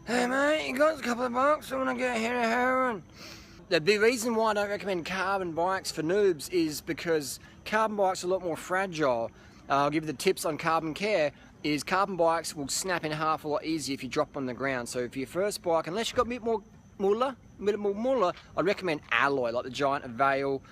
Hey mate, you got a couple of bucks? I want to get a hit of heroin. The big reason why I don't recommend carbon bikes for noobs is because carbon bikes are a lot more fragile. I'll give you the tips on carbon care. Is carbon bikes will snap in half a lot easier if you drop on the ground. So for your first bike, unless you've got a bit more moolah, I'd recommend alloy, like the Giant Avail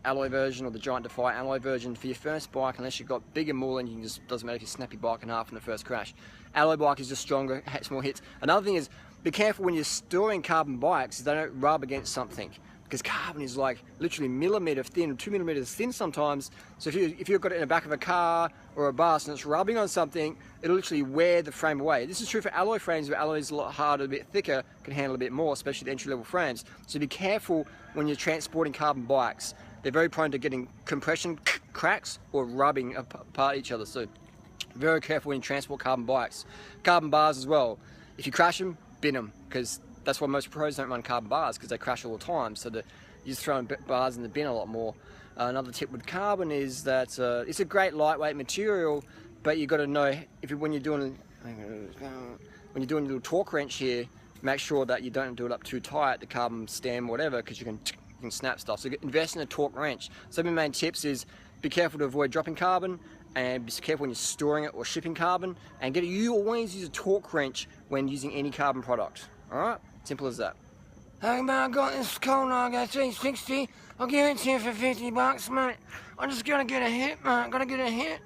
alloy version or the Giant Defy alloy version for your first bike. Unless you've got bigger moolah, and you can just, doesn't matter if you snap your bike in half in the first crash. Alloy bike is just stronger, has more hits. Another thing is, be careful when you're storing carbon bikes, they don't rub against something. Because carbon is like literally millimetre thin, 2 millimetres thin sometimes. So if you've got it in the back of a car or a bus and it's rubbing on something, it'll literally wear the frame away. This is true for alloy frames, but alloy is a lot harder, a bit thicker, can handle a bit more, especially the entry-level frames. So be careful when you're transporting carbon bikes. They're very prone to getting compression cracks or rubbing apart each other. So very careful when you transport carbon bikes. Carbon bars as well. If you crash them, bin them, because that's why most pros don't run carbon bars, because they crash all the time. So you're just throwing bars in the bin a lot more. Another tip with carbon is that it's a great lightweight material, but you've got to know when you're doing a little torque wrench here, make sure that you don't do it up too tight, the carbon stem, whatever, because you can snap stuff. So invest in a torque wrench. Some of my main tips is be careful to avoid dropping carbon, and be careful when you're storing it or shipping carbon, and you always use a torque wrench when using any carbon product. Alright? Simple as that. Hey man, I got this Colnago 360. I'll give it to you for 50 bucks, mate. I just gotta get a hit, mate. Gotta get a hit.